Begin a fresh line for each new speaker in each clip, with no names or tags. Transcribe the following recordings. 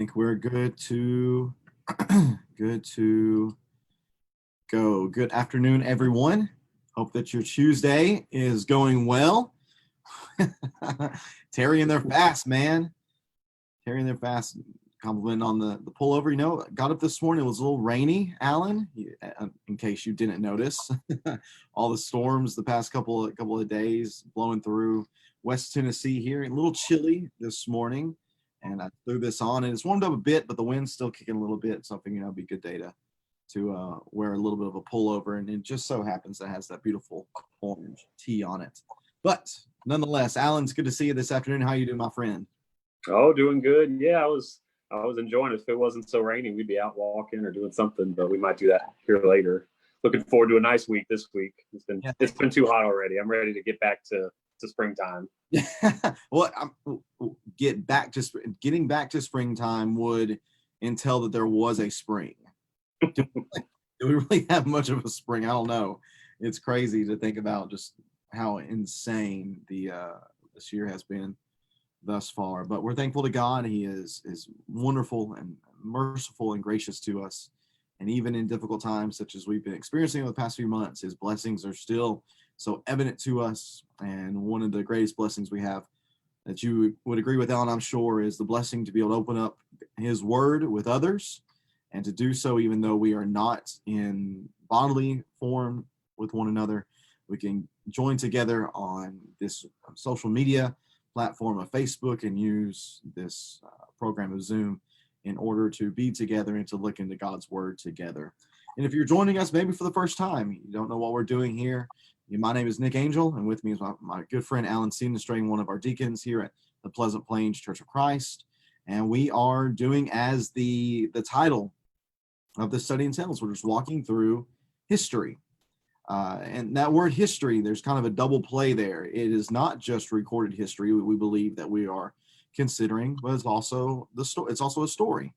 Think we're good to good to go. Good afternoon, everyone. Hope that your Tuesday is going well. Terry and their fast, man. Terry and their fast. Complimenting on the pullover. Got up this morning. It was a little rainy, Alan. In case you didn't notice, all the storms the past couple of days blowing through West Tennessee here. A little chilly this morning. And I threw this on, and it's warmed up a bit, but the wind's still kicking a little bit. So I figured it'd be a good day to wear a little bit of a pullover, and it just so happens that it has that beautiful orange tee on it. But nonetheless, Alan, it's good to see you this afternoon. How you doing, my friend?
Oh, doing good. Yeah, I was enjoying it. If it wasn't so rainy, we'd be out walking or doing something, but we might do that here later. Looking forward to a nice week this week. It's been too hot already. I'm ready to get back to springtime.
Well, getting back to springtime would entail that there was a spring. Do we really have much of a spring? I don't know. It's crazy to think about just how insane this year has been thus far. But we're thankful to God. He is wonderful and merciful and gracious to us. And even in difficult times such as we've been experiencing over the past few months, his blessings are still so evident to us. And one of the greatest blessings we have that you would agree with, Alan, I'm sure, is the blessing to be able to open up his word with others, and to do so even though we are not in bodily form with one another. We can join together on this social media platform of Facebook and use this program of Zoom in order to be together and to look into God's word together. And if you're joining us maybe for the first time, you don't know what we're doing here. My name is Nick Angel, and with me is my good friend Alan Steenstring, one of our deacons here at the Pleasant Plains Church of Christ. And we are doing as the title of the study entails. We're just walking through history. And that word history, there's kind of a double play there. It is not just recorded history we believe that we are considering, but it's also it's also a story.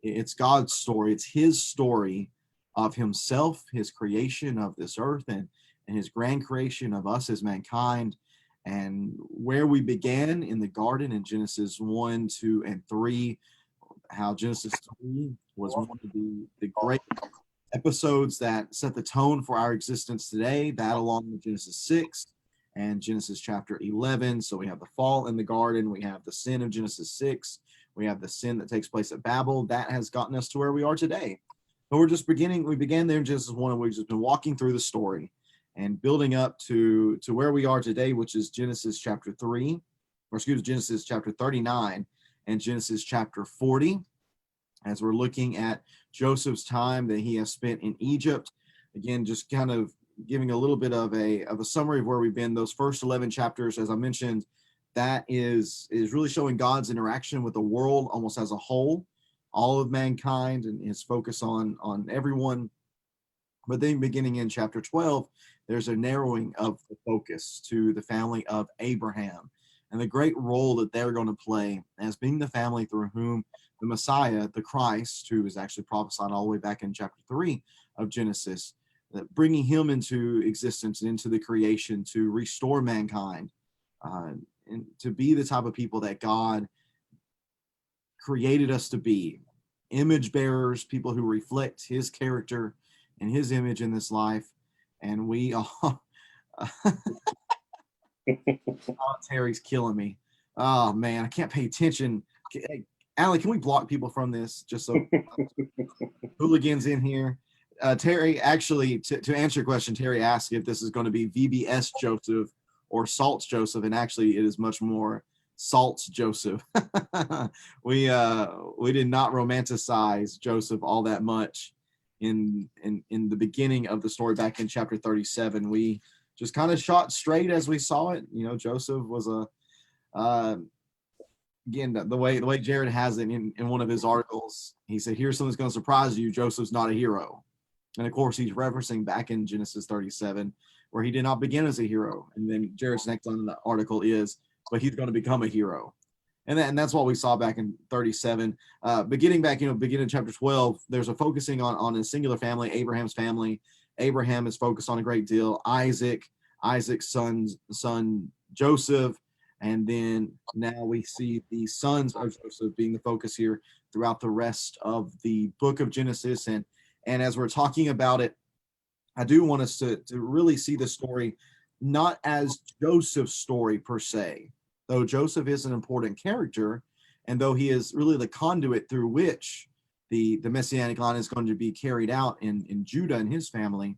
It's God's story. It's his story of himself, his creation of this earth, and his grand creation of us as mankind, and where we began in the garden in Genesis 1, 2, and 3, how Genesis 3 was one of the great episodes that set the tone for our existence today, that along with Genesis 6 and Genesis chapter 11. So we have the fall in the garden, we have the sin of Genesis 6, we have the sin that takes place at Babel. That has gotten us to where we are today. But we began there in Genesis 1, and we've just been walking through the story and building up to where we are today, which is Genesis chapter 39 and Genesis chapter 40, as we're looking at Joseph's time that he has spent in Egypt. Again, just kind of giving a little bit of a summary of where we've been. Those first 11 chapters, as I mentioned, that is really showing God's interaction with the world almost as a whole, all of mankind, and his focus on everyone. But then beginning in chapter 12, there's a narrowing of the focus to the family of Abraham and the great role that they're going to play as being the family through whom the Messiah, the Christ, who is actually prophesied all the way back in chapter 3 of Genesis, bringing him into existence and into the creation to restore mankind, and to be the type of people that God created us to be, image bearers, people who reflect his character and his image in this life. And we are Terry's killing me. Oh man, I can't pay attention. Hey, Allie, can we block people from this just so hooligans in here? Terry, actually, to answer your question, Terry asked if this is going to be VBS Joseph or Salts Joseph, and actually it is much more Salts Joseph. We did not romanticize Joseph all that much in the beginning of the story back in chapter 37. We just kind of shot straight as we saw it. Joseph was again, the way Jared has it in one of his articles, he said, here's something that's going to surprise you: Joseph's not a hero. And of course, he's referencing back in Genesis 37, where he did not begin as a hero. And then Jared's next on the article is, but he's going to become a hero. And that's what we saw back in 37. But getting back, beginning in chapter 12, there's a focusing on a singular family, Abraham's family. Abraham is focused on a great deal. Isaac's son Joseph, And then now we see the sons of Joseph being the focus here throughout the rest of the book of Genesis. And as we're talking about it, I do want us to really see the story not as Joseph's story per se, though Joseph is an important character, and though he is really the conduit through which the messianic line is going to be carried out in Judah and his family.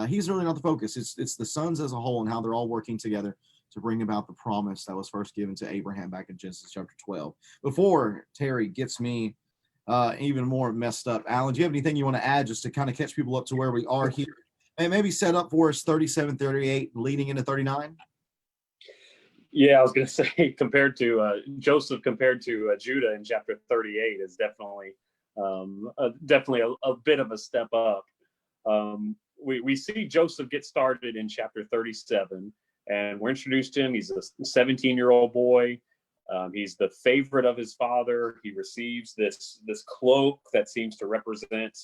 He's really not the focus. It's the sons as a whole and how they're all working together to bring about the promise that was first given to Abraham back in Genesis chapter 12. Before Terry gets me even more messed up, Alan, do you have anything you want to add just to kind of catch people up to where we are here? And maybe set up for us 37, 38, leading into 39?
Yeah, I was going to say, compared to Joseph, compared to Judah in chapter 38 is definitely a bit of a step up. We see Joseph get started in chapter 37, and we're introduced to him. He's a 17-year-old boy. He's the favorite of his father. He receives this cloak that seems to represent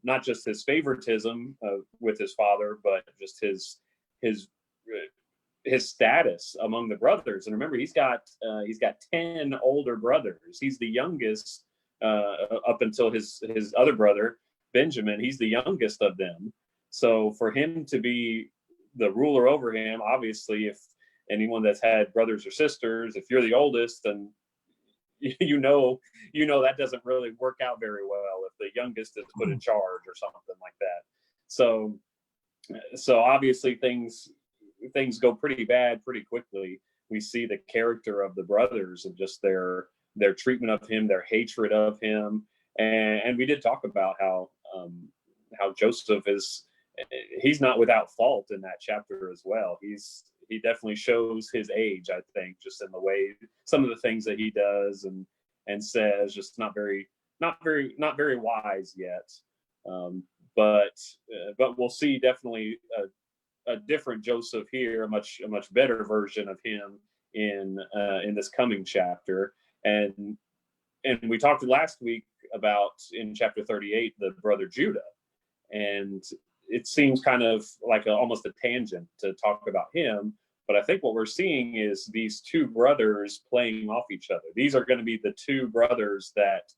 not just his favoritism with his father, but just his status among the brothers. And remember, he's got 10 older brothers. He's the youngest up until his other brother Benjamin. He's the youngest of them. So for him to be the ruler over him, obviously, if anyone that's had brothers or sisters, if you're the oldest, then you know that doesn't really work out very well if the youngest is put in charge or something like that. So obviously things go pretty bad pretty quickly. We see the character of the brothers and just their treatment of him, their hatred of him, and we did talk about how Joseph he's not without fault in that chapter as well. He definitely shows his age, I think, just in the way some of the things that he does and says, just not very wise yet. But we'll see definitely a different Joseph here, a much better version of him in this coming chapter. And we talked last week about in chapter 38 the brother Judah, and it seems kind of like almost a tangent to talk about him. But I think what we're seeing is these two brothers playing off each other. These are going to be the two brothers that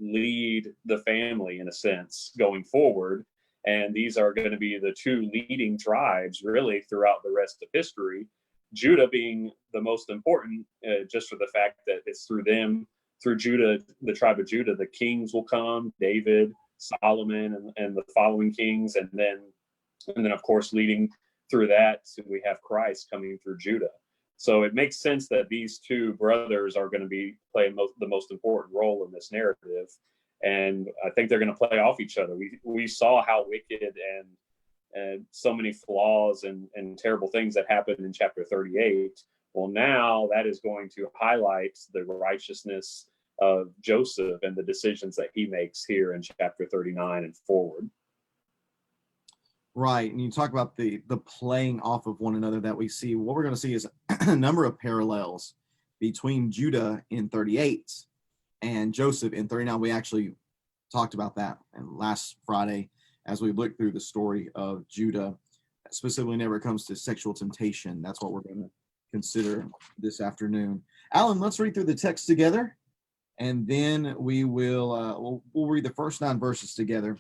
lead the family in a sense going forward. And these are going to be the two leading tribes really throughout the rest of history. Judah being the most important, just for the fact that it's through them, through Judah, the tribe of Judah, the kings will come, David, Solomon, and the following kings. And then of course, leading through that, we have Christ coming through Judah. So it makes sense that these two brothers are going to be playing the most important role in this narrative. And I think they're going to play off each other. We saw how wicked and so many flaws and terrible things that happened in chapter 38. Well, now that is going to highlight the righteousness of Joseph and the decisions that he makes here in chapter 39 and forward.
Right. And you talk about the playing off of one another that we see. What we're going to see is a number of parallels between Judah in 38 and Joseph in 39. We actually talked about that and last Friday as we looked through the story of Judah, specifically whenever it comes to sexual temptation. That's what we're going to consider this afternoon. Alan, let's read through the text together, and then we will we'll read the first 9 verses together.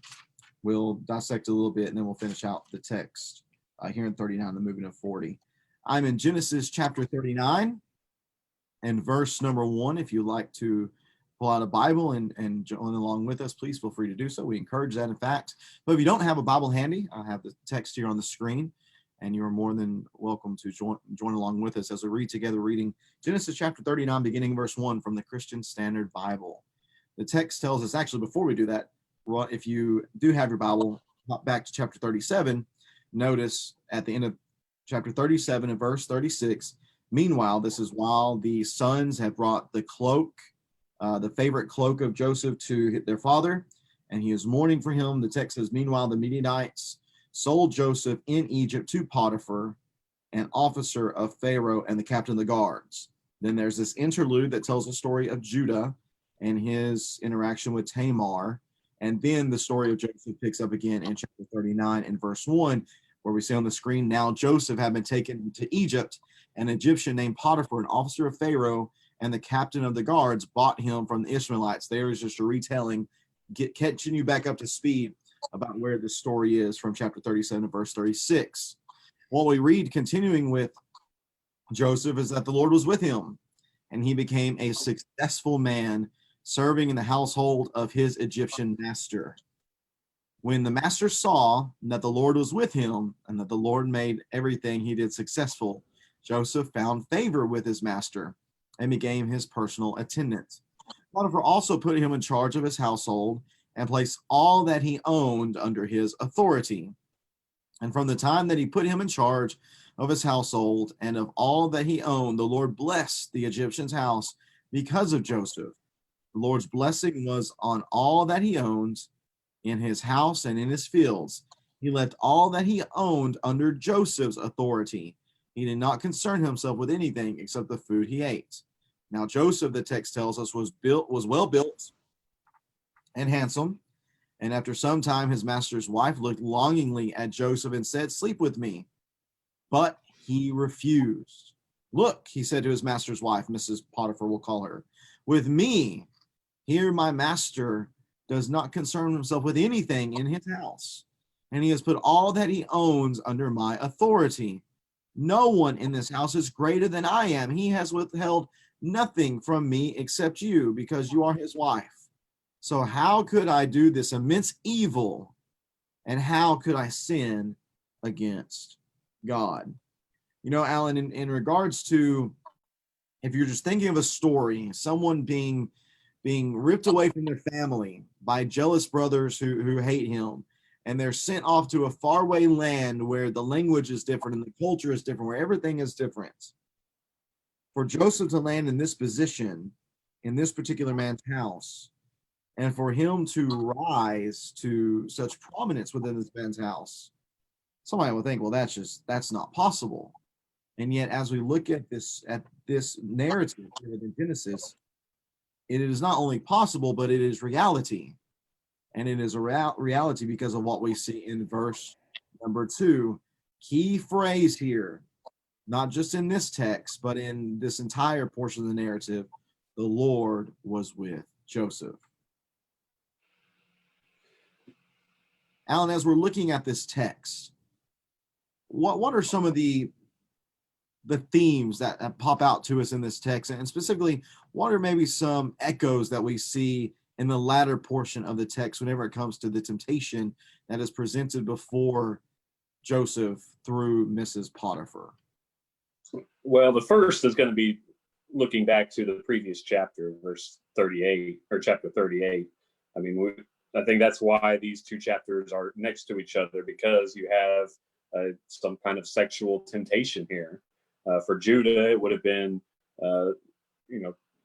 We'll dissect a little bit, and then we'll finish out the text here in 39, the moving of 40. I'm in Genesis chapter 39 and verse number 1. If you'd like to pull out a Bible and join along with us, please feel free to do so. We encourage that, in fact. But if you don't have a Bible handy, I have the text here on the screen, and you are more than welcome to join along with us as we read together, reading Genesis chapter 39, beginning verse 1 from the Christian Standard Bible. The text tells us, actually, before we do that, if you do have your Bible, hop back to chapter 37. Notice at the end of chapter 37 and verse 36, meanwhile, this is while the sons have brought the cloak, the favorite cloak of Joseph, to their father, and he is mourning for him. The text says, meanwhile, the Midianites sold Joseph in Egypt to Potiphar, an officer of Pharaoh and the captain of the guards. Then there's this interlude that tells the story of Judah and his interaction with Tamar. And then the story of Joseph picks up again in chapter 39 and verse 1, where we see on the screen, now Joseph had been taken to Egypt, an Egyptian named Potiphar, an officer of Pharaoh, and the captain of the guards bought him from the Ishmaelites. There is just a retelling, catching you back up to speed about where the story is from chapter 37 to verse 36. What we read, continuing with Joseph, is that the Lord was with him, and he became a successful man, serving in the household of his Egyptian master. When the master saw that the Lord was with him and that the Lord made everything he did successful, Joseph found favor with his master and became his personal attendant. Potiphar also put him in charge of his household and placed all that he owned under his authority. And from the time that he put him in charge of his household and of all that he owned, the Lord blessed the Egyptian's house because of Joseph. The Lord's blessing was on all that he owned, in his house and in his fields. He left all that he owned under Joseph's authority. He did not concern himself with anything except the food he ate. Now Joseph, the text tells us, was well built and handsome. And after some time, his master's wife looked longingly at Joseph and said, "Sleep with me." But he refused. "Look," he said to his master's wife, Mrs. Potiphar will call her, "with me, here my master does not concern himself with anything in his house, and he has put all that he owns under my authority. No one in this house is greater than I am. He has withheld nothing from me except you, because you are his wife. So how could I do this immense evil, and how could I sin against God?" You know, Alan, in regards to, if you're just thinking of a story, someone being ripped away from their family by jealous brothers who hate him, and they're sent off to a faraway land where the language is different and the culture is different, where everything is different. For Joseph to land in this position, in this particular man's house, and for him to rise to such prominence within this man's house, somebody would think, well, that's not possible. And yet, as we look at this narrative in Genesis, it is not only possible, but it is reality. And it is a reality because of what we see in verse number 2. Key phrase here, not just in this text, but in this entire portion of the narrative: the Lord was with Joseph. Alan, as we're looking at this text, what are some of the themes that pop out to us in this text, and specifically, what are maybe some echoes that we see in the latter portion of the text whenever it comes to the temptation that is presented before Joseph through Mrs. Potiphar?
Well, the first is going to be looking back to the previous chapter, verse 38, or chapter 38. I mean, I think that's why these two chapters are next to each other, because you have some kind of sexual temptation here. For Judah, it would have been,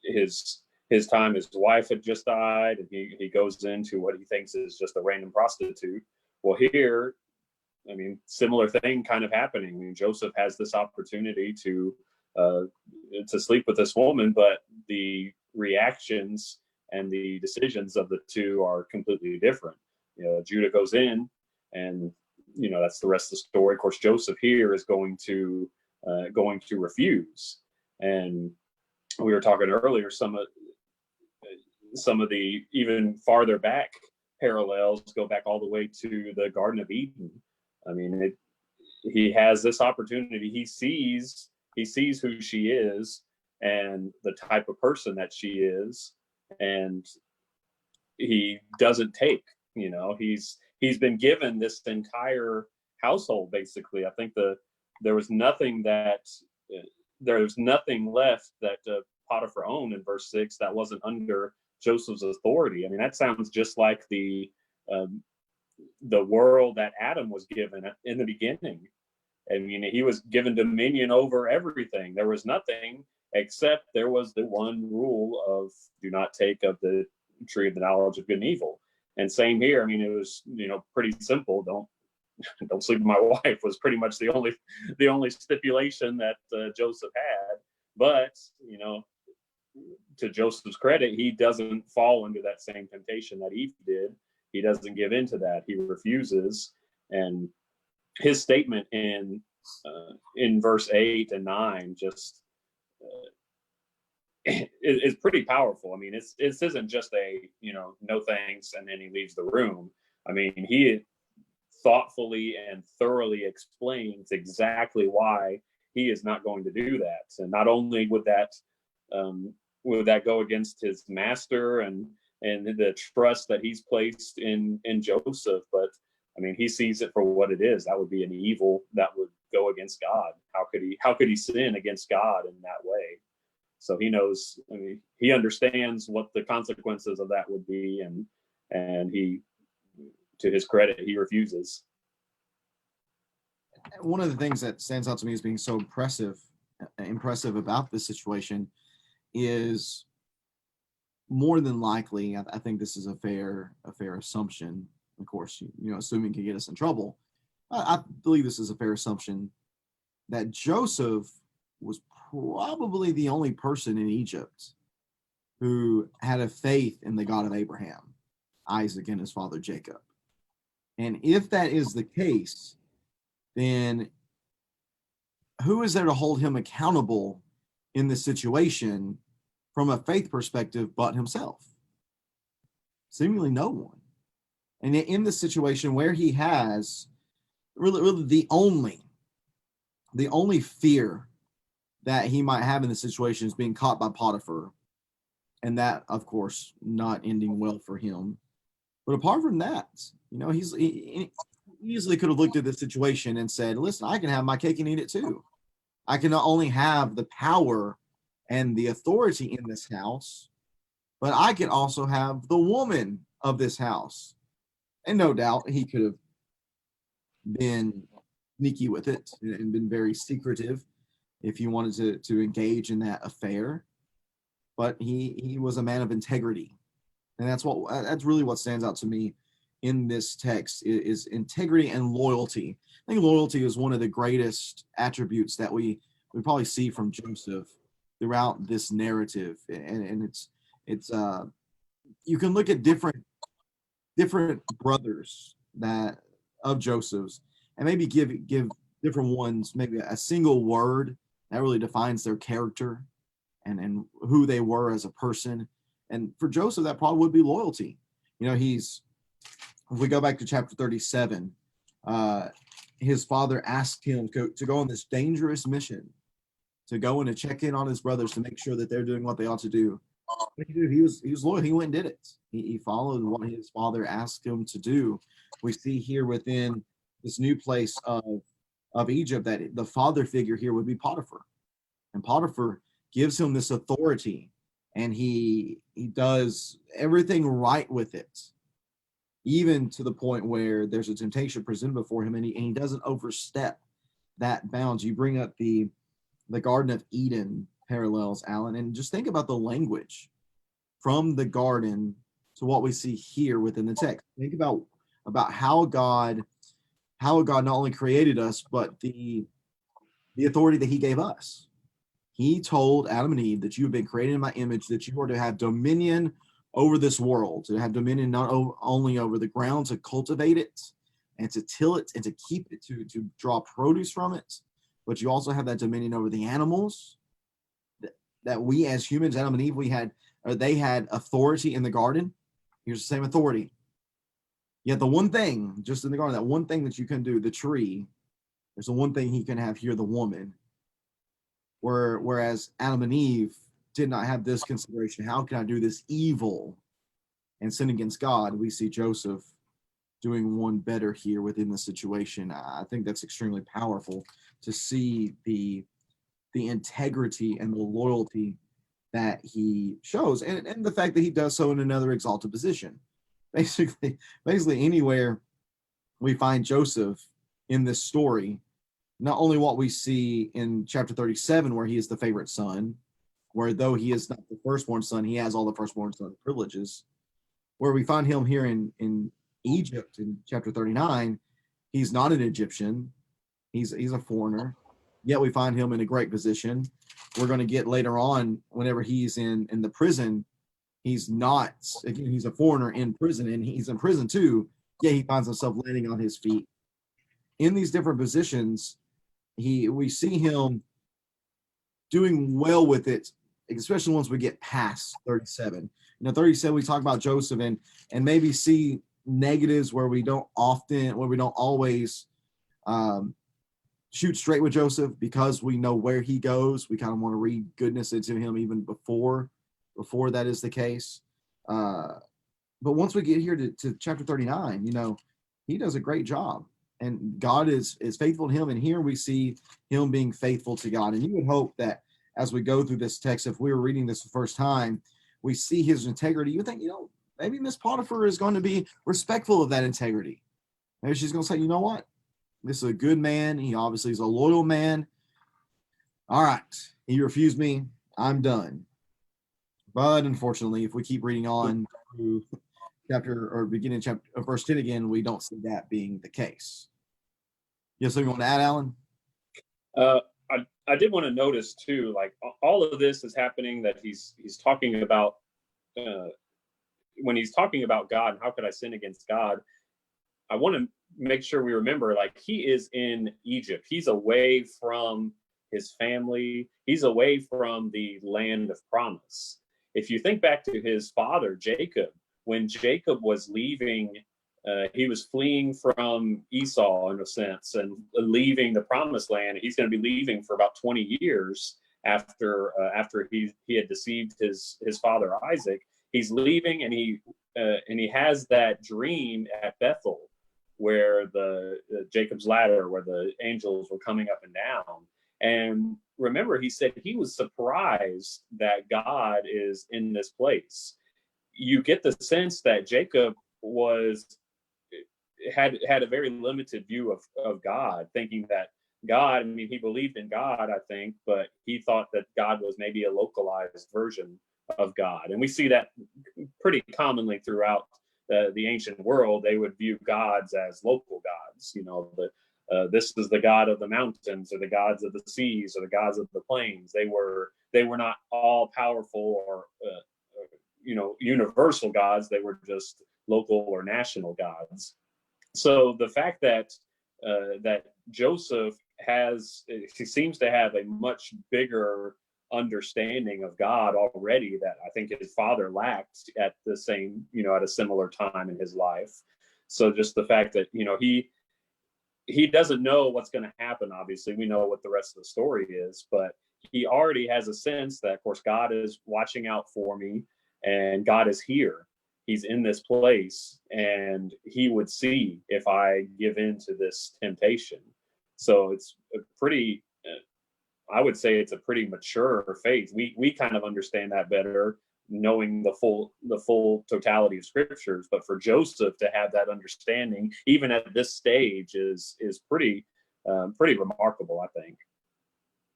his time, his wife had just died, and he goes into what he thinks is just a random prostitute. Well, here, I mean, similar thing kind of happening. I mean, Joseph has this opportunity to sleep with this woman, but the reactions and the decisions of the two are completely different. Judah goes in, and that's the rest of the story. Of course, Joseph here is going to refuse. And we were talking earlier, some of the even farther back parallels go back all the way to the Garden of Eden. I mean, he has this opportunity. He sees who she is and the type of person that she is, and he doesn't take. He's been given this entire household, basically. I think there was nothing left that Potiphar owned in verse 6 that wasn't under Joseph's authority. I mean, that sounds just like the world that Adam was given in the beginning. I mean, he was given dominion over everything. There was nothing except there was the one rule of do not take of the tree of the knowledge of good and evil. And same here. I mean, it was pretty simple. Don't sleep with my wife was pretty much the only stipulation that Joseph had. But to Joseph's credit, he doesn't fall into that same temptation that Eve did. He doesn't give in to that. He refuses. And his statement in in verse 8 and 9 just is pretty powerful. I mean, this isn't just a, no thanks, and then he leaves the room. I mean, he thoughtfully and thoroughly explains exactly why he is not going to do that. And not only would that go against his master and the trust that he's placed in Joseph, but I mean, he sees it for what it is. That would be an evil that would go against God. How could he sin against God in that way? So he knows, I mean, he understands what the consequences of that would be, and he, to his credit, he refuses.
One of the things that stands out to me as being so impressive about this situation is, more than likely, I think this is a fair assumption. Of course, assuming can get us in trouble. I believe this is a fair assumption that Joseph was probably the only person in Egypt who had a faith in the God of Abraham, Isaac, and his father Jacob. And if that is the case, then who is there to hold him accountable in this situation from a faith perspective but himself? Seemingly no one. And in this situation where he has really the only fear that he might have in the situation is being caught by Potiphar, and that, of course, not ending well for him. But apart from that, he easily could have looked at the situation and said, listen, I can have my cake and eat it too. I can not only have the power and the authority in this house, but I can also have the woman of this house. And no doubt he could have been sneaky with it and been very secretive if he wanted to engage in that affair. But he was a man of integrity. And that's really what stands out to me in this text is integrity and loyalty. I think loyalty is one of the greatest attributes that we probably see from Joseph throughout this narrative. And it's you can look at different brothers that of Joseph's and maybe give different ones maybe a single word that really defines their character and who they were as a person. And for Joseph, that probably would be loyalty. If we go back to chapter 37, his father asked him to go on this dangerous mission, to go and to check in on his brothers to make sure that they're doing what they ought to do. What did he do? He was loyal. He went and did it. He followed what his father asked him to do. We see here within this new place of Egypt that the father figure here would be Potiphar. And Potiphar gives him this authority, and he does everything right with it, even to the point where there's a temptation presented before him, and he doesn't overstep that bounds. You bring up the Garden of Eden parallels, Alan, and just think about the language from the garden to what we see here within the text. Think about how God not only created us, but the authority that he gave us. He told Adam and Eve that you have been created in my image, that you are to have dominion over this world, to have dominion not only over the ground, to cultivate it and to till it and to keep it, to draw produce from it, but you also have that dominion over the animals that we as humans, Adam and Eve, they had authority in the garden. Here's the same authority. Yet the one thing, just in the garden, that one thing that you can do, the tree, there's the one thing he can have here, the woman. Whereas Adam and Eve did not have this consideration. How can I do this evil and sin against God? We see Joseph doing one better here within the situation. I think that's extremely powerful to see the integrity and the loyalty that he shows, and the fact that he does so in another exalted position. Basically anywhere we find Joseph in this story, not only what we see in chapter 37, where he is the favorite son, where though he is not the firstborn son, he has all the firstborn son privileges, where we find him here in Egypt in chapter 39, he's not an Egyptian, he's a foreigner, yet we find him in a great position. We're going to get later on, whenever he's in the prison, he's not, again, he's a foreigner in prison, and he's in prison too, yet he finds himself landing on his feet. In these different positions, we see him doing well with it, especially once we get past 37. 37 we talk about Joseph and maybe see negatives where we don't always shoot straight with Joseph because we know where he goes. We kind of want to read goodness into him even before that is the case. But once we get here to chapter 39, he does a great job, and God is faithful to him. And here we see him being faithful to God. And you would hope that as we go through this text, if we were reading this the first time, we see his integrity. You think, maybe Miss Potiphar is going to be respectful of that integrity. Maybe she's going to say, you know what? This is a good man. He obviously is a loyal man. All right. He refused me. I'm done. But unfortunately, if we keep reading on through beginning chapter verse 10 again, we don't see that being the case. You have something you want to add, Alan?
I did want to notice too, like all of this is happening that he's talking about when he's talking about God and how could I sin against God. I want to make sure we remember, like, he is in Egypt. He's away from his family. He's away from the land of promise. If you think back to his father, Jacob, when Jacob was leaving, he was fleeing from Esau in a sense and leaving the promised land. He's going to be leaving for about 20 years after he had deceived his father Isaac. He's leaving, and he has that dream at Bethel, where the Jacob's ladder, where the angels were coming up and down. And remember, he said he was surprised that God is in this place. You get the sense that Jacob had a very limited view of God, thinking that God, I mean, he believed in God, I think, but he thought that God was maybe a localized version of God. And we see that pretty commonly throughout the ancient world. They would view gods as local gods. This is the god of the mountains, or the gods of the seas, or the gods of the plains. They were not all powerful or universal gods. They were just local or national gods. So the fact that Joseph he seems to have a much bigger understanding of God already that I think his father lacked at the same, at a similar time in his life. So just the fact that, he doesn't know what's going to happen. Obviously, we know what the rest of the story is, but he already has a sense that, of course, God is watching out for me, and God is here. He's in this place, and he would see if I give in to this temptation. So it's a pretty, I would say it's a pretty mature faith. We kind of understand that better, knowing the full totality of scriptures. But for Joseph to have that understanding, even at this stage, is pretty remarkable, I think.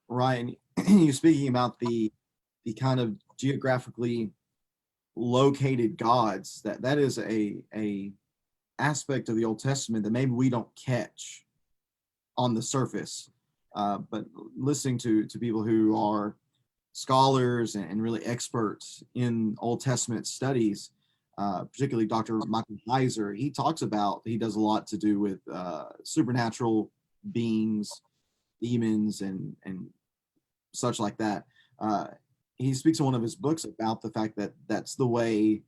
Ryan, you speaking about the kind of geographically located gods, that is a aspect of the Old Testament that maybe we don't catch on the surface. But listening to people who are scholars and really experts in Old Testament studies, particularly Dr. Michael Heiser, he does a lot to do with supernatural beings, demons, and such like that. He speaks in one of his books about the fact that that's the way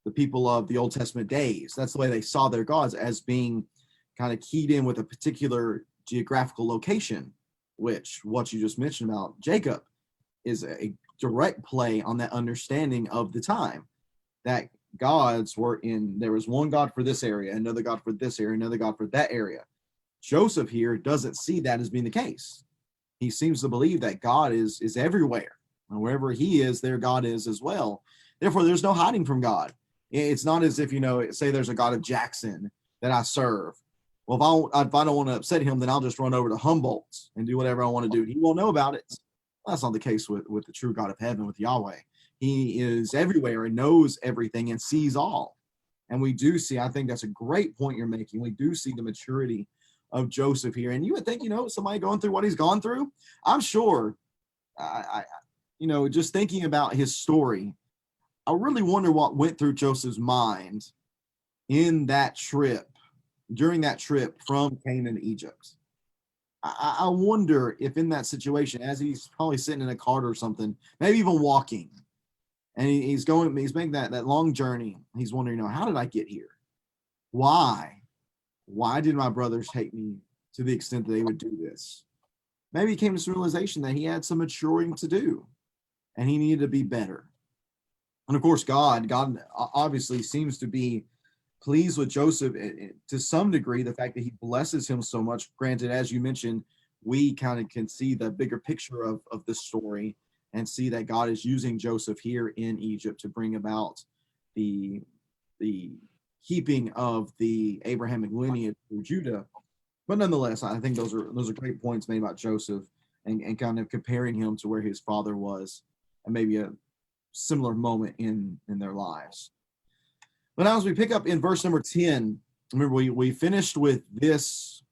the people of the Old Testament days, that's the way they saw their gods, as being kind of keyed in with a particular geographical location, which what you just mentioned about Jacob is a direct play on that understanding of the time, that gods were there was one God for this area, another God for this area, another God for that area. Joseph here doesn't see that as being the case. He seems to believe that God is everywhere, and wherever he is, there God is as well. Therefore, there's no hiding from God. It's not as if, say there's a God of Jackson that I serve. Well, if I don't want to upset him, then I'll just run over to Humboldt and do whatever I want to do. He won't know about it. Well, that's not the case with the true God of heaven, with Yahweh. He is everywhere and knows everything and sees all. And we do see, I think that's a great point you're making. We do see the maturity of Joseph here. And you would think, somebody going through what he's gone through, I'm sure, just thinking about his story, I really wonder what went through Joseph's mind during that trip from Canaan to Egypt. I wonder if in that situation, as he's probably sitting in a cart or something, maybe even walking, and he's making that long journey. He's wondering, how did I get here? Why? Why did my brothers hate me to the extent that they would do this? Maybe he came to some realization that he had some maturing to do, and he needed to be better. And of course, God obviously seems to be pleased with Joseph to some degree, the fact that he blesses him so much. Granted, as you mentioned, we kind of can see the bigger picture of this story and see that God is using Joseph here in Egypt to bring about the keeping of the Abrahamic lineage through Judah. But nonetheless, I think those are great points made about Joseph and kind of comparing him to where his father was, and maybe a similar moment in their lives. But now as we pick up in verse number 10, remember we finished with this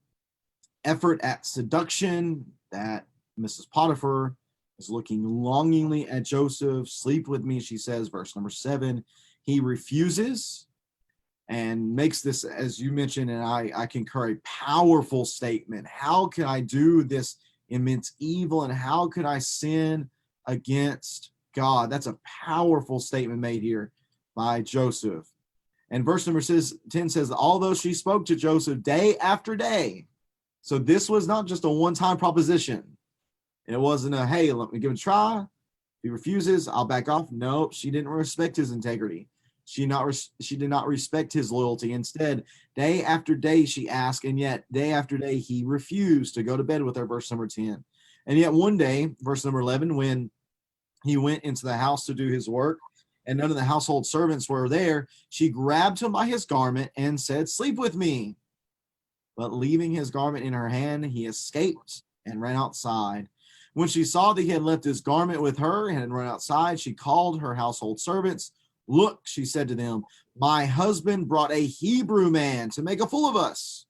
effort at seduction that Mrs. Potiphar is looking longingly at Joseph. Sleep with me, she says, verse number 7. He refuses and makes this, as you mentioned, and I concur, a powerful statement. How can I do this immense evil, and how could I sin against God? That's a powerful statement made here by Joseph. And verse number 10 says, although she spoke to Joseph day after day. So this was not just a one-time proposition. It wasn't a, hey, let me give it a try. If he refuses, I'll back off. Nope, she didn't respect his integrity. She did not respect his loyalty. Instead, day after day she asked, and yet day after day he refused to go to bed with her, verse number 10. And yet one day, verse number 11, when he went into the house to do his work, and none of the household servants were there, she grabbed him by his garment and said, sleep with me. But leaving his garment in her hand, he escaped and ran outside. When she saw that he had left his garment with her and had run outside, she called her household servants. Look, she said to them, my husband brought a Hebrew man to make a fool of us.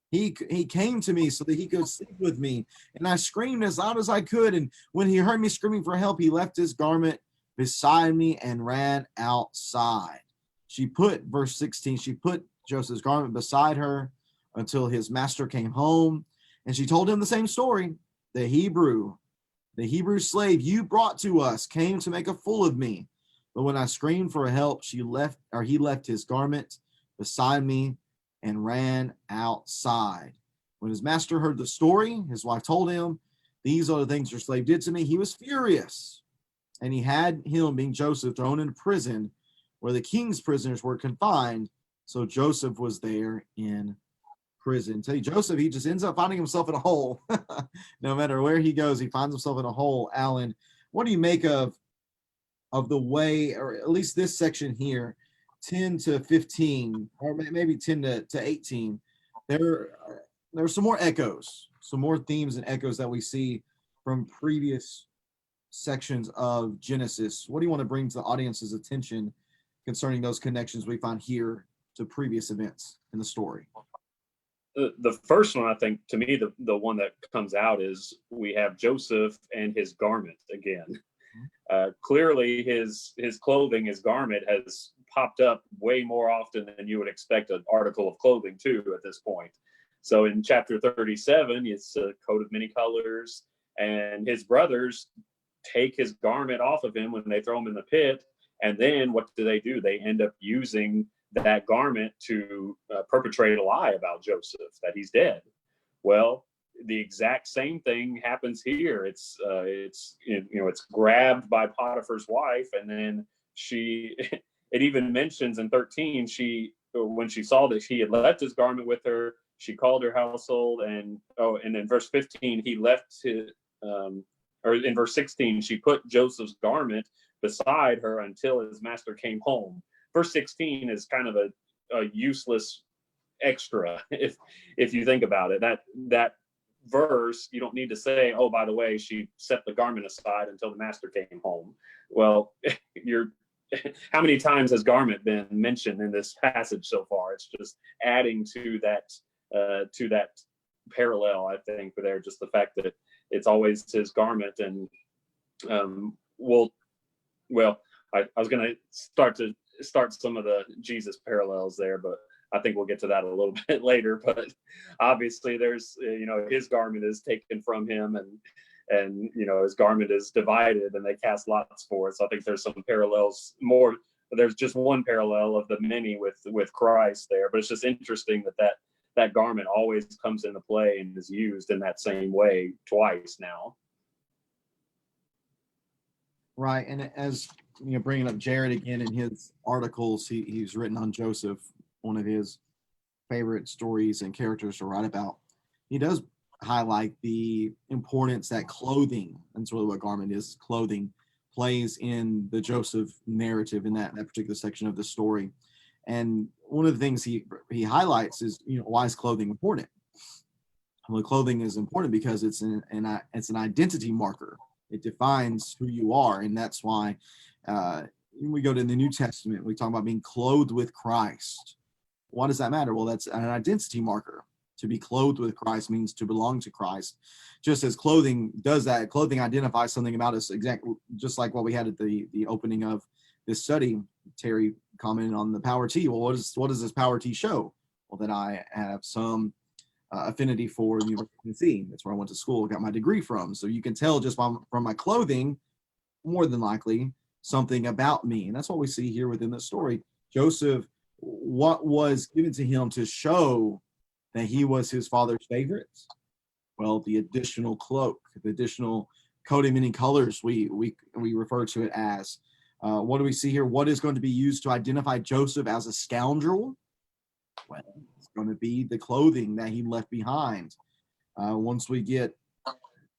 He came to me so that he could sleep with me, and I screamed as loud as I could. And when he heard me screaming for help, he left his garment beside me and ran outside. Verse 16, she put Joseph's garment beside her until his master came home, and she told him the same story. The Hebrew slave you brought to us came to make a fool of me. But when I screamed for help, he left his garment beside me and ran outside. When his master heard the story, his wife told him, these are the things your slave did to me. He was furious, and he had him, being Joseph, thrown into prison where the king's prisoners were confined. So Joseph was there in prison. Tell you, Joseph, he just ends up finding himself in a hole. No matter where he goes, he finds himself in a hole. Alan, what do you make of the way, or at least this section here, 10 to 15, or maybe 10 to 18, there are some more echoes, some more themes and echoes that we see from previous sections of Genesis. What do you want to bring to the audience's attention concerning those connections we find here to previous events in the story?
The first one, I think, to me, the one that comes out is we have Joseph and his garment again. Clearly, his clothing, his garment, has popped up way more often than you would expect an article of clothing too at this point. So in chapter 37, it's a coat of many colors, and his brothers take his garment off of him when they throw him in the pit. And then what do? They end up using that garment to perpetrate a lie about Joseph, that he's dead. Well, the exact same thing happens here. It's grabbed by Potiphar's wife, and then it even mentions in 13, when she saw that he had left his garment with her, she called her household, and in verse 15, he left his, or in verse 16, she put Joseph's garment beside her until his master came home. Verse 16 is kind of a useless extra if you think about it. That verse, you don't need to say, oh, by the way, she set the garment aside until the master came home. Well, how many times has garment been mentioned in this passage so far? It's just adding to that parallel, I think, there, just the fact that it's always his garment. And I was going to start some of the Jesus parallels there, but I think we'll get to that a little bit later, but obviously there's, his garment is taken from him, and his garment is divided and they cast lots for it. So I think there's some parallels more. There's just one parallel of the many with Christ there, but it's just interesting that garment always comes into play and is used in that same way twice now.
Right. And as bringing up Jared again in his articles, he's written on Joseph, one of his favorite stories and characters to write about. He does highlight the importance that clothing, and that's really what garment is, clothing, plays in the Joseph narrative in that particular section of the story. And one of the things he highlights is, why is clothing important? Well, clothing is important because it's an identity marker. It defines who you are, and that's why we go to the New Testament. We talk about being clothed with Christ. Why does that matter? Well, that's an identity marker. To be clothed with Christ means to belong to Christ. Just as clothing does that, clothing identifies something about us, exactly just like what we had at the opening of this study. Terry commented on the power T. Well, what does this power T show? Well, that I have some affinity for the University of Tennessee. That's where I went to school, got my degree from. So you can tell just from my clothing, more than likely, something about me. And that's what we see here within the story. Joseph, what was given to him to show that he was his father's favorite? Well, the additional cloak, the additional coat in many colors, we refer to it as. What do we see here? What is going to be used to identify Joseph as a scoundrel? Well, it's going to be the clothing that he left behind. Once we get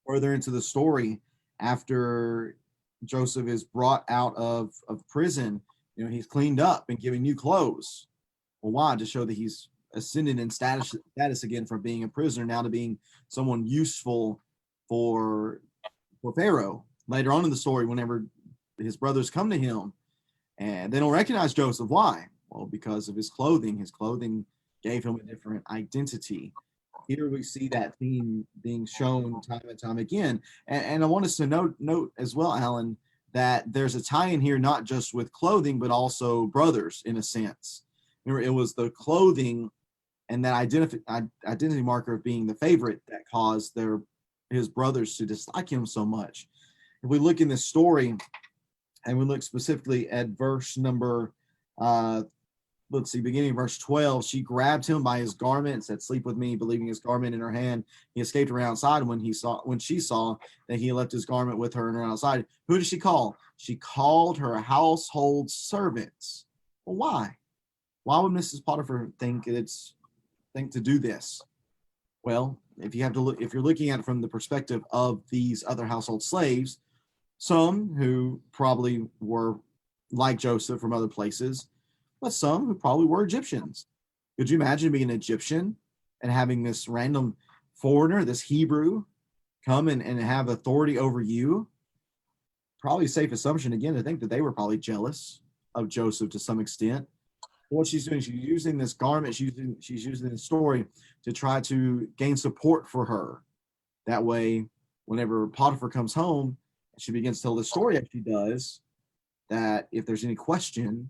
further into the story, after Joseph is brought out of prison, he's cleaned up and given new clothes. Well, why? To show that he's ascended in status again from being a prisoner now to being someone useful for Pharaoh. Later on in the story, whenever his brothers come to him and they don't recognize Joseph, why? Well, because of his clothing. His clothing gave him a different identity. Here we see that theme being shown time and time again. And I want us to note as well, Alan, that there's a tie in here not just with clothing, but also brothers in a sense. Remember, it was the clothing and that identity marker of being the favorite that caused his brothers to dislike him so much. If we look in this story, and we look specifically at verse number, beginning verse 12, she grabbed him by his garment and said, "Sleep with me," believing his garment in her hand. He escaped around outside when she saw that he left his garment with her and her outside. Who did she call? She called her household servants. Well, why? Why would Mrs. Potiphar think to do this? Well, if you're looking at it from the perspective of these other household slaves, some who probably were like Joseph from other places, but some who probably were Egyptians. Could you imagine being an Egyptian and having this random foreigner, this Hebrew, come and have authority over you? Probably a safe assumption, again, to think that they were probably jealous of Joseph to some extent. What she's doing, she's using this garment, she's using the story to try to gain support for her. That way, whenever Potiphar comes home, she begins to tell the story as she does, that if there's any question,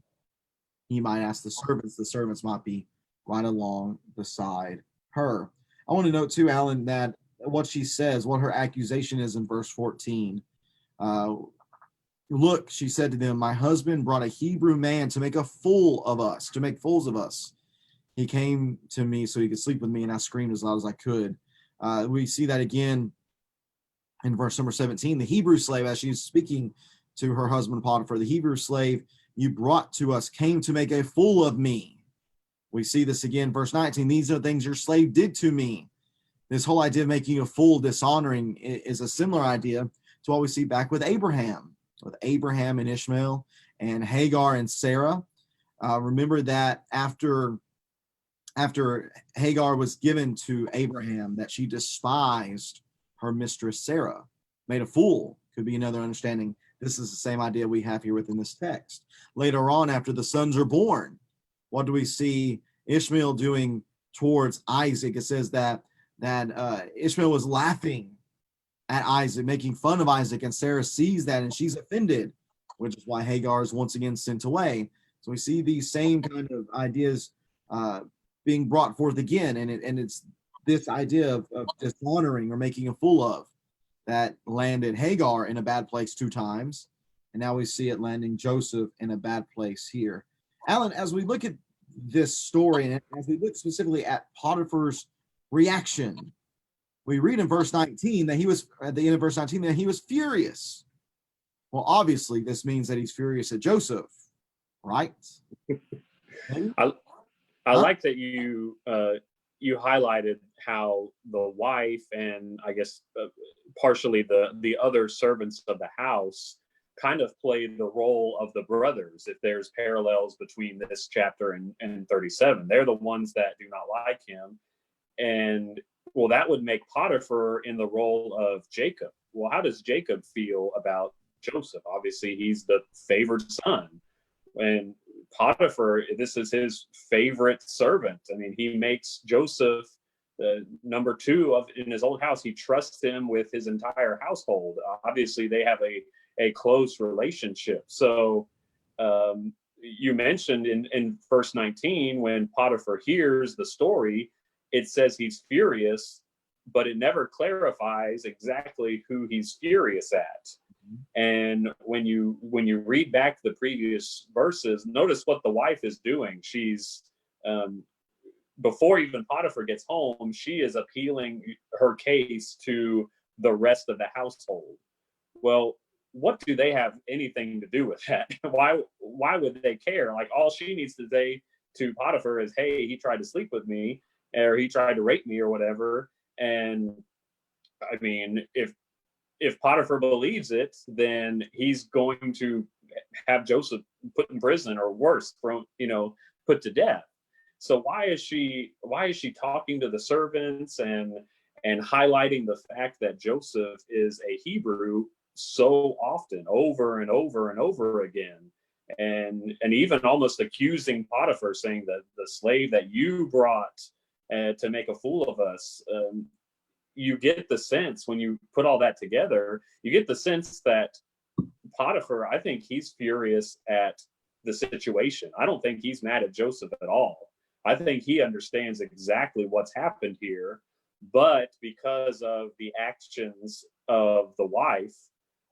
he might ask the servants might be right along beside her. I want to note too, Alan, that what she says, what her accusation is in verse 14. Look, she said to them, my husband brought a Hebrew man to make fools of us. He came to me so he could sleep with me, and I screamed as loud as I could. We see that again in verse number 17. The Hebrew slave, as she's speaking to her husband Potiphar, the Hebrew slave you brought to us came to make a fool of me. We see this again, verse 19. These are things your slave did to me. This whole idea of making a fool dishonoring is a similar idea to what we see back with Abraham and Ishmael and Hagar and Sarah. Remember that after Hagar was given to Abraham, that she despised her mistress Sarah, made a fool, could be another understanding. This is the same idea we have here within this text. Later on, after the sons are born, what do we see Ishmael doing towards Isaac? It says that Ishmael was laughing at Isaac, making fun of Isaac, and Sarah sees that and she's offended, which is why Hagar is once again sent away. So we see these same kind of ideas being brought forth again, and it's this idea of dishonoring or making a fool of that landed Hagar in a bad place 2 times, and now we see it landing Joseph in a bad place here. Alan, as we look at this story, and as we look specifically at Potiphar's reaction, we read in verse 19 that he was, at the end of verse 19, that he was furious. Well, obviously, this means that he's furious at Joseph, right?
I like that you highlighted how the wife and I guess partially the other servants of the house kind of play the role of the brothers. If there's parallels between this chapter and 37, they're the ones that do not like him. And well, that would make Potiphar in the role of Jacob. Well, how does Jacob feel about Joseph? Obviously, he's the favored son. And Potiphar, this is his favorite servant. I mean, he makes Joseph number 2 in his old house. He trusts him with his entire household. Obviously, they have a close relationship. So you mentioned in verse 19, when Potiphar hears the story, it says he's furious, but it never clarifies exactly who he's furious at. And when you read back the previous verses, notice what the wife is doing. She's before even Potiphar gets home, she is appealing her case to the rest of the household. Well, what do they have anything to do with that? Why would they care? Like, all she needs to say to Potiphar is, hey, he tried to sleep with me, or he tried to rape me, or whatever. And I mean, if Potiphar believes it, then he's going to have Joseph put in prison, or worse, put to death. So why is she talking to the servants and highlighting the fact that Joseph is a Hebrew so often, over and over and over again, and even almost accusing Potiphar, saying that the slave that you brought to make a fool of us? You get the sense, when you put all that together, you get the sense that Potiphar, I think he's furious at the situation. I don't think he's mad at Joseph at all. I think he understands exactly what's happened here, but because of the actions of the wife,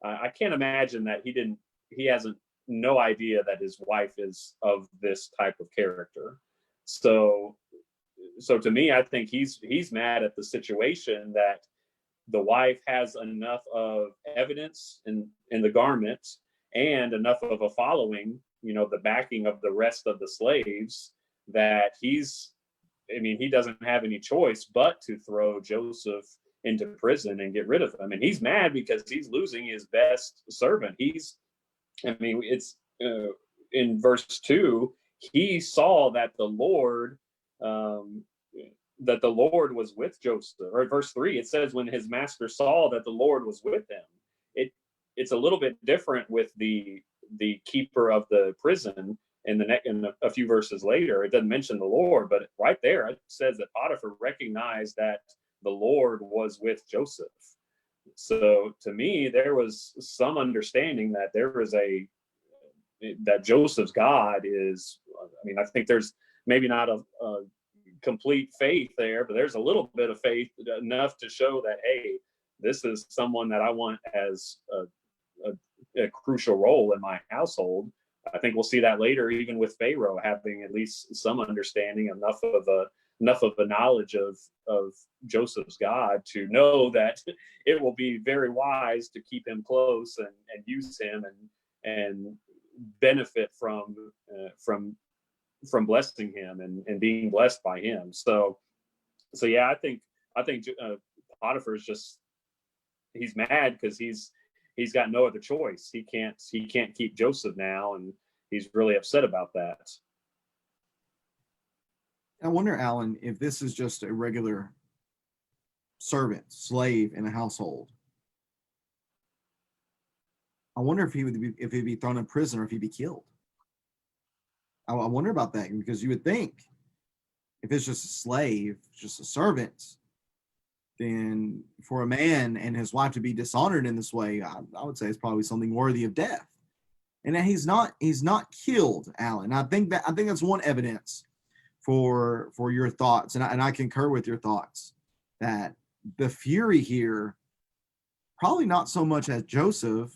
I can't imagine that he hasn't no idea that his wife is of this type of character. So to me, I think he's mad at the situation, that the wife has enough of evidence in the garment and enough of a following, the backing of the rest of the slaves, that he doesn't have any choice but to throw Joseph into prison and get rid of him. And he's mad because he's losing his best servant. It's in verse 2, he saw that the Lord was with Joseph. Or verse 3, it says, when his master saw that the Lord was with him. It's a little bit different with the keeper of the prison in a few verses later. It doesn't mention the Lord, but right there it says that Potiphar recognized that the Lord was with Joseph. So to me, there was some understanding that that Joseph's God is, I think there's maybe not a complete faith there, but there's a little bit of faith enough to show that, hey, this is someone that I want as a crucial role in my household. I think we'll see that later, even with Pharaoh having at least some understanding, enough of a knowledge of Joseph's God to know that it will be very wise to keep him close and use him and benefit from blessing him and being blessed by him. So yeah, I think Potiphar is just, he's mad because he's got no other choice. He can't keep Joseph now, and he's really upset about that.
I wonder, Alan, if this is just a regular servant, slave in a household. I wonder if he'd be thrown in prison, or if he'd be killed. I wonder about that, because you would think if it's just a slave, just a servant, then for a man and his wife to be dishonored in this way, I would say it's probably something worthy of death. And that he's not killed, Alan. I think that's one evidence for your thoughts, and I concur with your thoughts that the fury here probably not so much at Joseph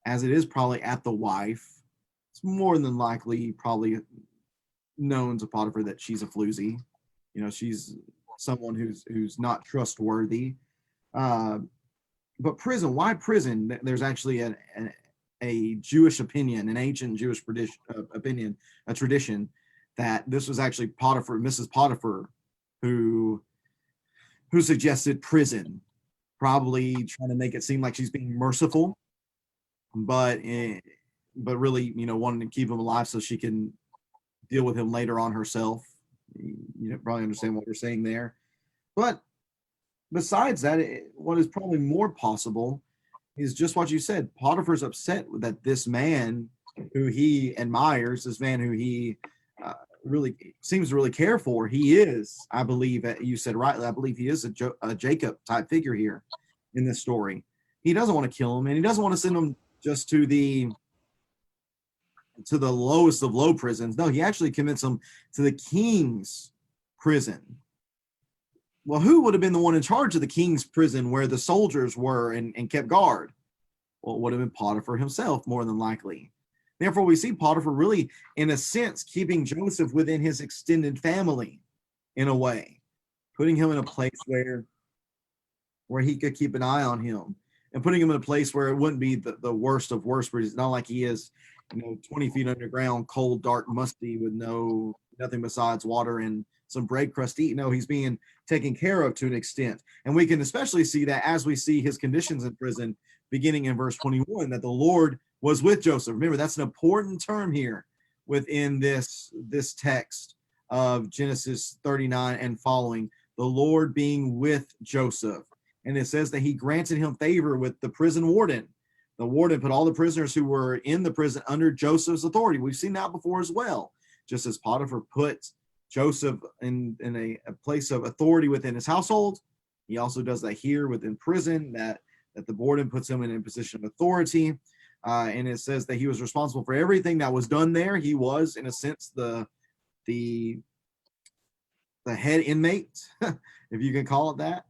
as it is probably at the wife. It's more than likely probably known to Potiphar that she's a floozy. She's someone who's not trustworthy. But prison, why prison? There's actually a Jewish opinion, an ancient Jewish opinion, a tradition that this was actually Potiphar, Mrs. Potiphar, who suggested prison, probably trying to make it seem like she's being merciful, but really, wanting to keep him alive so she can deal with him later on herself. Probably understand what we're saying there. But besides that, what is probably more possible is just what you said. Potiphar's upset that this man who he admires, this man who he really seems to really care for, he is, I believe, you said rightly, I believe he is a Jacob type figure here in this story. He doesn't want to kill him, and he doesn't want to send him just to the lowest of low prisons. No, he actually commits him to the king's prison. Well, who would have been the one in charge of the king's prison where the soldiers were and kept guard? Well, it would have been Potiphar himself, more than likely. Therefore, we see Potiphar really, in a sense, keeping Joseph within his extended family in a way, putting him in a place where he could keep an eye on him and putting him in a place where it wouldn't be the worst of worst, where it's not like he is 20 feet underground, cold, dark, musty, with nothing besides water and some bread crust to eat. No, he's being taken care of to an extent. And we can especially see that as we see his conditions in prison, beginning in verse 21, that the Lord was with Joseph. Remember, that's an important term here within this text of Genesis 39 and following, the Lord being with Joseph. And it says that he granted him favor with the prison warden. The warden put all the prisoners who were in the prison under Joseph's authority. We've seen that before as well. Just as Potiphar put Joseph in a place of authority within his household, he also does that here within prison, that the warden puts him in a position of authority. And it says that he was responsible for everything that was done there. He was, in a sense, the head inmate, if you can call it that.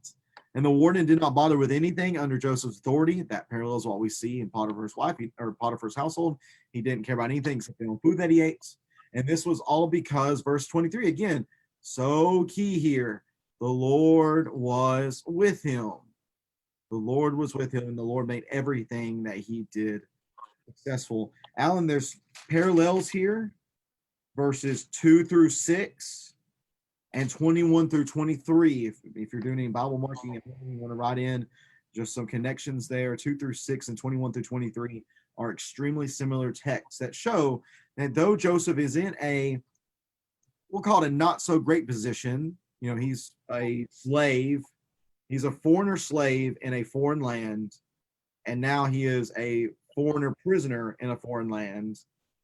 And the warden did not bother with anything under Joseph's authority. That parallels what we see in Potiphar's wife, or Potiphar's household. He didn't care about anything except the food that he ate. And this was all because, verse 23, again, so key here, the Lord was with him. The Lord was with him, and the Lord made everything that he did successful. Alan, there's parallels here, verses 2 through 6 and 21 through 23. If you're doing any Bible marking, you want to write in just some connections there. 2 through 6 and 21 through 23 are extremely similar texts that show that though Joseph is in we'll call it a not so great position, he's a slave, he's a foreigner slave in a foreign land, and now he is a foreigner prisoner in a foreign land.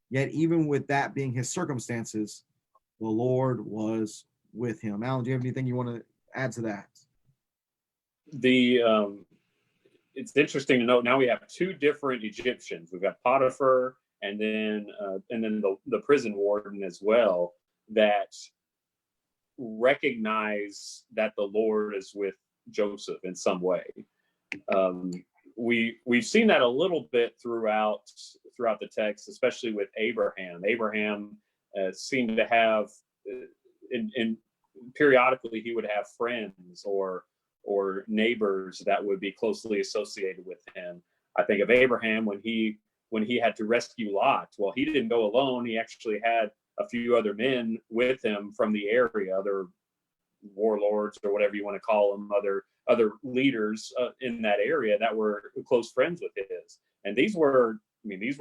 Yet even with that being his circumstances, the Lord was with him. Alan, do you have anything you want to add to that?
It's interesting to note, now we have two different Egyptians. We've got Potiphar and then the prison warden as well, that recognize that the Lord is with Joseph in some way. We've seen that a little bit throughout the text, especially with Abraham. Abraham seemed to have, in periodically, he would have friends or neighbors that would be closely associated with him. I think of Abraham when he had to rescue Lot. Well, he didn't go alone. He actually had a few other men with him from the area, other warlords or whatever you want to call them, other leaders in that area that were close friends with his. And these were